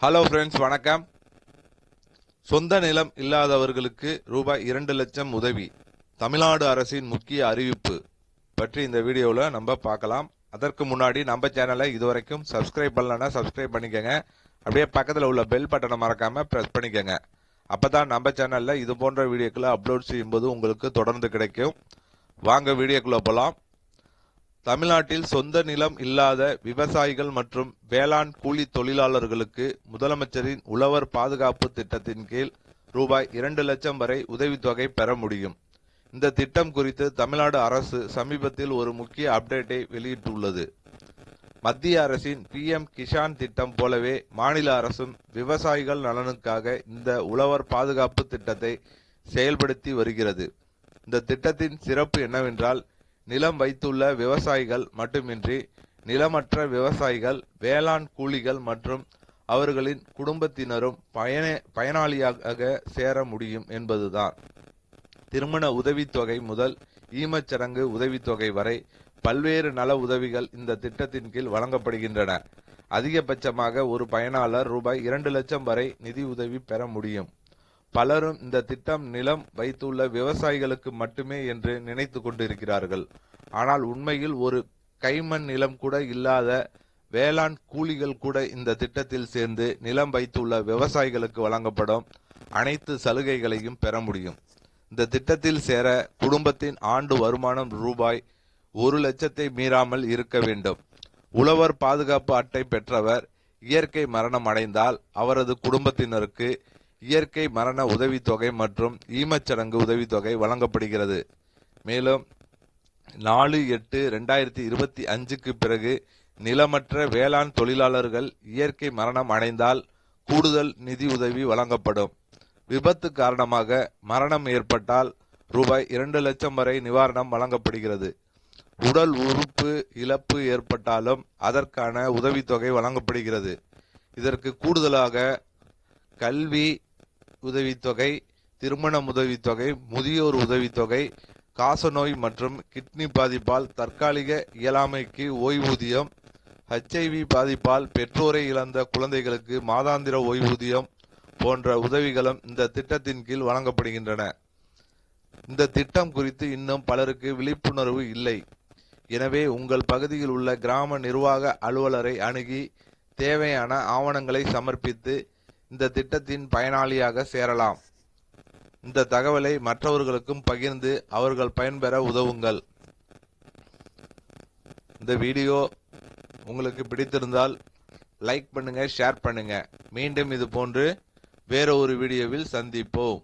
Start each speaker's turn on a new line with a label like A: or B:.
A: Hello friends, வணக்கம். சொந்த நிலம் இல்லாதவர்களுக்கு ரூபாய் 2 லட்சம் உதவி. தமிழ்நாடு அரசின் முக்கிய அறிவிப்பு பற்றி இந்த வீடியோவில் நம்ம பார்க்கலாம். அதற்கு முன்னாடி நம்ம சேனலை இதுவரைக்கும் சப்ஸ்கிரைப் பண்ணலன்னா சப்ஸ்கிரைப் பண்ணிக்கோங்க. அப்படியே பக்கத்தில் உள்ள பெல் பட்டனை மறக்காம பிரஸ் பண்ணிக்கோங்க. அப்பதான் நம்ம சேனல்ல இது போன்ற வீடியோக்களை அப்லோட் செய்யும்போது உங்களுக்கு தொடர்ந்து கிடைக்கும். வாங்க வீடியோக்குள்ள போலாம். தமிழ்நாட்டில் சொந்த நிலம் இல்லாத விவசாயிகள் மற்றும் வேளாண் கூலி தொழிலாளர்களுக்கு முதலமைச்சரின் உழவர் பாதுகாப்பு திட்டத்தின் கீழ் ரூபாய் 2 லட்சம் வரை உதவித்தொகை பெற முடியும். இந்த திட்டம் குறித்து தமிழ்நாடு அரசு சமீபத்தில் ஒரு முக்கிய அப்டேட்டை வெளியிட்டுள்ளது. மத்திய அரசின் PM கிஷான் திட்டம் போலவே மாநில அரசும் விவசாயிகள் நலனுக்காக இந்த உழவர் பாதுகாப்பு திட்டத்தை செயல்படுத்தி வருகிறது. இந்த திட்டத்தின் சிறப்பு என்னவென்றால், நிலம் வைத்துள்ள விவசாயிகள் மட்டுமின்றி நிலமற்ற விவசாயிகள், வேளாண் கூலிகள் மற்றும் அவர்களின் குடும்பத்தினரும் பயனாளியாக சேர முடியும் என்பதுதான். திருமண உதவித்தொகை முதல் ஈமச்சடங்கு உதவித்தொகை வரை பல்வேறு நல உதவிகள் இந்த திட்டத்தின் கீழ் வழங்கப்படுகின்றன. அதிகபட்சமாக ஒரு பயனாளர் ரூபாய் 2 லட்சம் வரை நிதி உதவி பெற முடியும். பலரும் இந்த திட்டம் நிலம் வைத்துள்ள விவசாயிகளுக்கு மட்டுமே என்று நினைத்து கொண்டிருக்கிறார்கள். ஆனால் உண்மையில் ஒரு கைமண் நிலம் கூட இல்லாத வேளாண் கூலிகள் கூட இந்த திட்டத்தில் சேர்ந்து நிலம் வைத்துள்ள விவசாயிகளுக்கு வழங்கப்படும் அனைத்து சலுகைகளையும் பெற முடியும். இந்த திட்டத்தில் சேர குடும்பத்தின் ஆண்டு வருமானம் ரூபாய் 1 லட்சத்தை மீறாமல் இருக்க வேண்டும். உழவர் பாதுகாப்பு அட்டை பெற்றவர் இயற்கை மரணம் அடைந்தால் அவரது குடும்பத்தினருக்கு இயற்கை மரண உதவித்தொகை மற்றும் ஈமச்சடங்கு உதவித்தொகை வழங்கப்படுகிறது. மேலும் 4/8/2025க்கு பிறகு நிலமற்ற வேளாண் தொழிலாளர்கள் இயற்கை மரணம் அடைந்தால் கூடுதல் நிதி உதவி வழங்கப்படும். விபத்து காரணமாக மரணம் ஏற்பட்டால் ரூபாய் 2 லட்சம் வரை நிவாரணம் வழங்கப்படுகிறது. உடல் உறுப்பு இழப்பு ஏற்பட்டாலும் அதற்கான உதவித்தொகை வழங்கப்படுகிறது. இதற்கு கூடுதலாக கல்வி உதவித்தொகை, திருமண உதவித்தொகை, முதியோர் உதவித்தொகை, காசநோய் மற்றும் கிட்னி பாதிப்பால் தற்காலிக இயலாமைக்கு ஓய்வூதியம், HIV பாதிப்பால் பெற்றோரை இழந்த குழந்தைகளுக்கு மாதாந்திர ஓய்வூதியம் போன்ற உதவிகளும் இந்த திட்டத்தின் கீழ் வழங்கப்படுகின்றன. இந்த திட்டம் குறித்து இன்னும் பலருக்கு விழிப்புணர்வு இல்லை. எனவே உங்கள் பகுதியில் உள்ள கிராம நிர்வாக அலுவலரை அணுகி தேவையான ஆவணங்களை சமர்ப்பித்து இந்த திட்டத்தின் பயனாளியாக சேரலாம். இந்த தகவலை மற்றவர்களுக்கும் பகிர்ந்து அவர்கள் பயன்பெற உதவுங்கள். இந்த வீடியோ உங்களுக்கு பிடித்திருந்தால் லைக் பண்ணுங்க, ஷேர் பண்ணுங்க. மீண்டும் இது போன்று வேற ஒரு வீடியோவில் சந்திப்போம்.